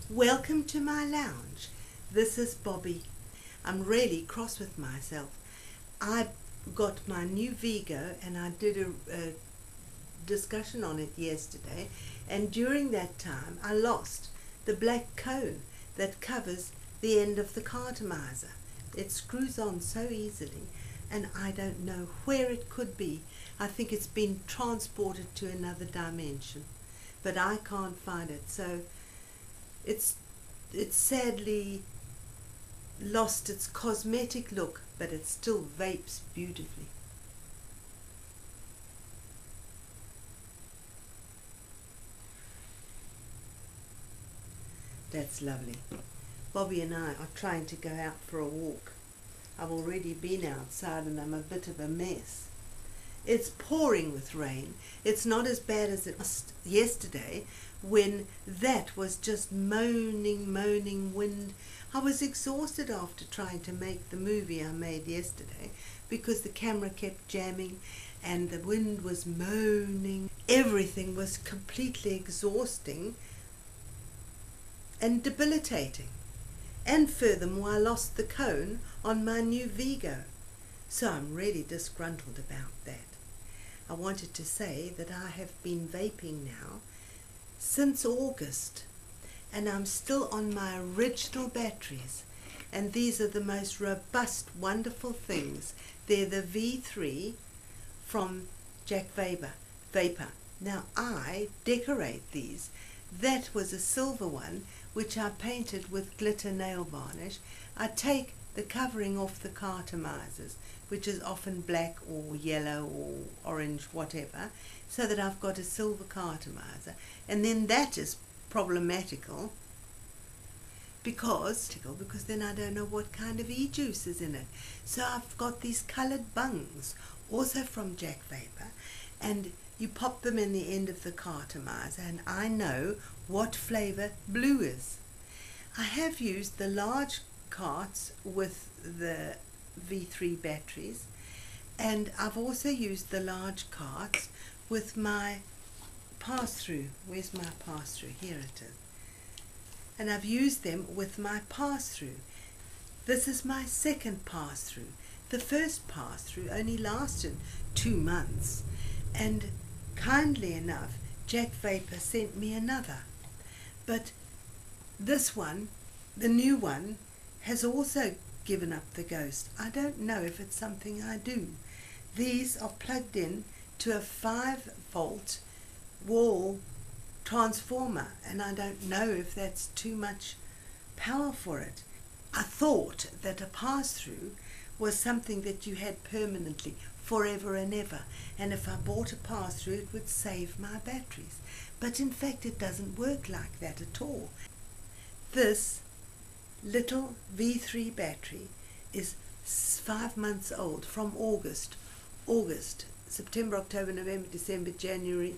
Welcome to my lounge. This is Bobby. I'm really cross with myself. I got my new Vigo and I did a discussion on it yesterday, and during that time I lost the black cone that covers the end of the cartomizer. It screws on so easily and I don't know where it could be. I think it's been transported to another dimension, but I can't find it. So it's sadly lost its cosmetic look, but it still vapes beautifully. That's lovely. Bobby and I are trying to go out for a walk. I've already been outside and I'm a bit of a mess. It's pouring with rain. It's not as bad as it was yesterday when that was just moaning wind. I was exhausted after trying to make the movie I made yesterday because the camera kept jamming and the wind was moaning. Everything was completely exhausting and debilitating. And furthermore, I lost the cone on my new Vigo. So I'm really disgruntled about that. I wanted to say that I have been vaping now since August, and I'm still on my original batteries, and these are the most robust, wonderful things. They're the V3 from Jack Vapor. Now I decorate these. That was a silver one which I painted with glitter nail varnish. I take the covering off the cartomizers, which is often black or yellow or orange, whatever, so that I've got a silver cartomizer. And then that is problematical because then I don't know what kind of e-juice is in it. So I've got these coloured bungs, also from Jack Vapor, and you pop them in the end of the cartomizer, and I know what flavour blue is. I have used the large carts with the V3 batteries, and I've also used the large carts with my pass-through. Where's my pass-through? Here it is. And I've used them with my pass-through. This is my second pass-through. The first pass-through only lasted 2 months, and kindly enough Jack Vapor sent me another. But this one, the new one, has also given up the ghost. I don't know if it's something I do. These are plugged in to a 5-volt wall transformer, and I don't know if that's too much power for it. I thought that a pass-through was something that you had permanently, forever and ever, and if I bought a pass-through it would save my batteries. But in fact it doesn't work like that at all. This little V3 battery is 5 months old, from August, September, October, November, December, January,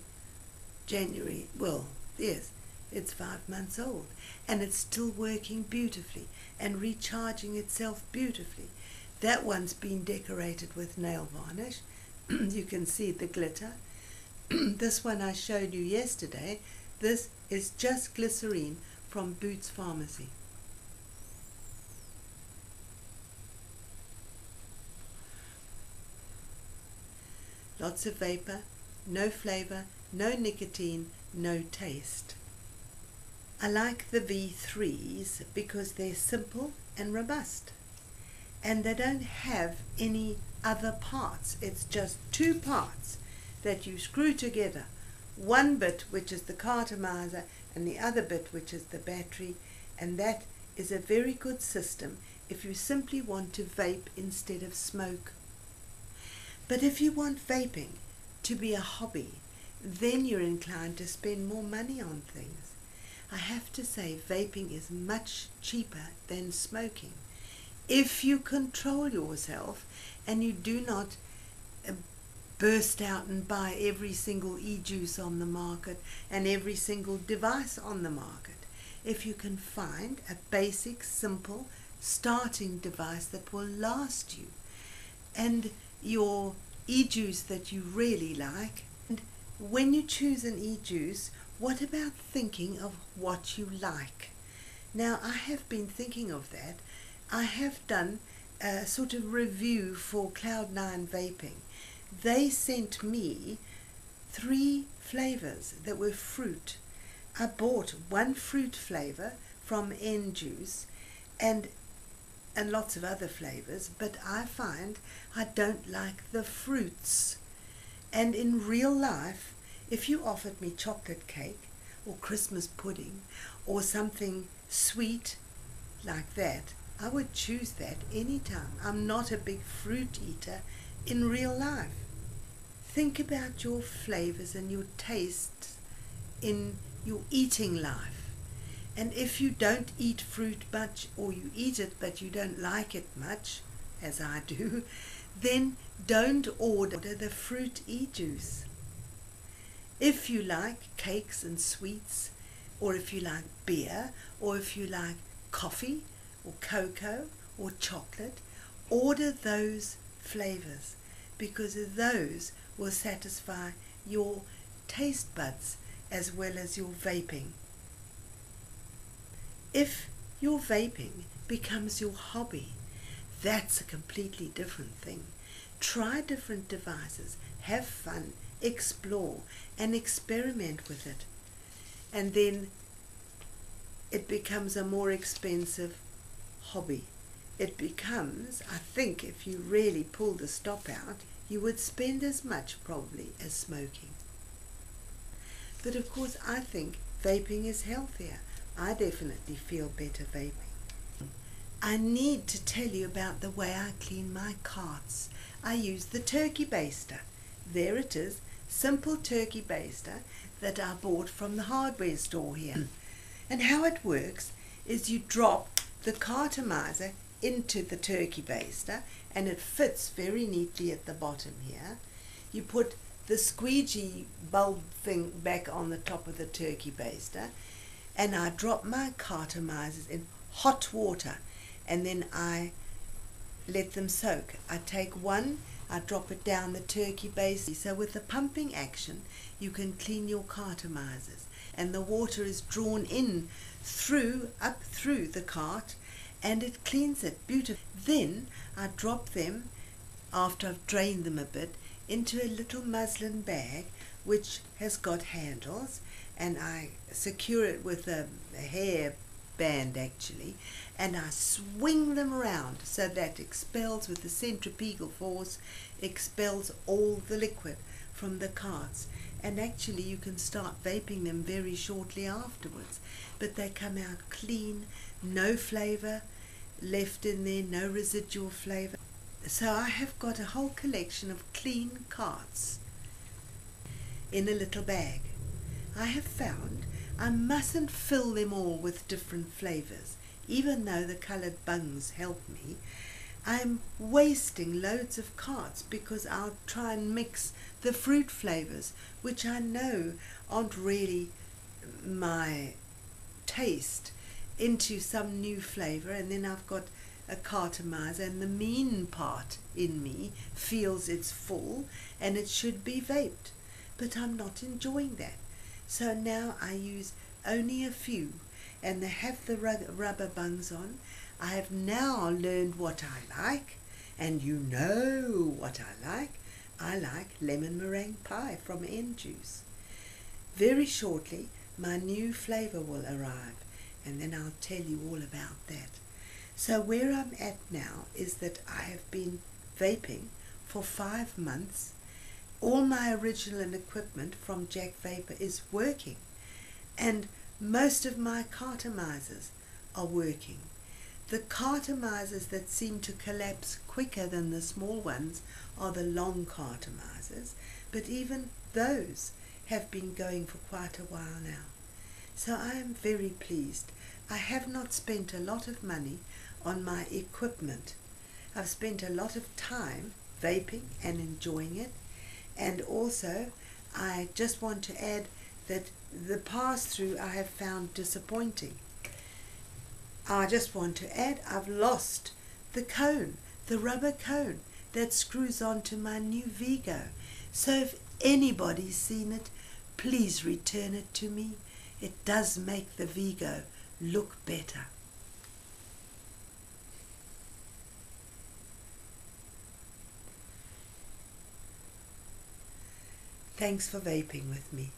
well, yes, it's 5 months old, and it's still working beautifully and recharging itself beautifully. That one's been decorated with nail varnish. You can see the glitter. This one I showed you yesterday, this is just glycerine from Boots Pharmacy. Lots of vapor, no flavor, no nicotine, no taste. I like the V3s because they're simple and robust, and they don't have any other parts. It's just 2 parts that you screw together. One bit which is the cartomizer and the other bit which is the battery, and that is a very good system if you simply want to vape instead of smoke. But if you want vaping to be a hobby, then you're inclined to spend more money on things. I have to say vaping is much cheaper than smoking if you control yourself and you do not burst out and buy every single e-juice on the market and every single device on the market. If you can find a basic, simple starting device that will last you, and your e-juice that you really like. And when you choose an e-juice, what about thinking of what you like? Now, I have been thinking of that. I have done a sort of review for Cloud9 Vaping. They sent me 3 flavors that were fruit. I bought one fruit flavor from N Juice and lots of other flavors, but I find I don't like the fruits. And in real life, if you offered me chocolate cake or Christmas pudding or something sweet like that, I would choose that anytime. I'm not a big fruit eater in real life. Think about your flavors and your tastes in your eating life. And if you don't eat fruit much, or you eat it but you don't like it much, as I do, then don't order the fruit e-juice. If you like cakes and sweets, or if you like beer, or if you like coffee, or cocoa, or chocolate, order those flavors, because those will satisfy your taste buds as well as your vaping. If your vaping becomes your hobby, that's a completely different thing. Try different devices, have fun, explore, and experiment with it. And then it becomes a more expensive hobby. It becomes, I think, if you really pull the stop out, you would spend as much probably as smoking. But of course, I think vaping is healthier. I definitely feel better vaping. I need to tell you about the way I clean my carts. I use the turkey baster. There it is, simple turkey baster that I bought from the hardware store here. And how it works is you drop the cartomizer into the turkey baster and it fits very neatly at the bottom here. You put the squeegee bulb thing back on the top of the turkey baster, and I drop my cartomizers in hot water and then I let them soak. I take one, I drop it down the turkey baster. So with the pumping action you can clean your cartomizers, and the water is drawn in up through the cart and it cleans it beautifully. Then I drop them, after I've drained them a bit, into a little muslin bag which has got handles, and I secure it with a hair band actually, and I swing them around so that expels, with the centripetal force, expels all the liquid from the carts. And actually you can start vaping them very shortly afterwards, but they come out clean, no flavor left in there, no residual flavor. So I have got a whole collection of clean carts in a little bag. I have found I mustn't fill them all with different flavors, even though the colored bungs help me. I'm wasting loads of carts because I'll try and mix the fruit flavors, which I know aren't really my taste, into some new flavor, and then I've got a cartomizer, and the mean part in me feels it's full and it should be vaped, but I'm not enjoying that. So now I use only a few, and they have the rubber bungs on. I have now learned what I like, and you know what I like. I like lemon meringue pie from N Juice. Very shortly my new flavor will arrive, and then I'll tell you all about that. So where I'm at now is that I have been vaping for 5 months. All my original equipment from Jack Vapor is working, and most of my cartomizers are working. The cartomizers that seem to collapse quicker than the small ones are the long cartomizers, but even those have been going for quite a while now. So I am very pleased. I have not spent a lot of money on my equipment. I've spent a lot of time vaping and enjoying it, and also I just want to add that the pass-through I have found disappointing. I just want to add I've lost the cone, the rubber cone that screws onto my new Vigo. So if anybody's seen it, please return it to me. It does make the Vigo look better. Thanks for vaping with me.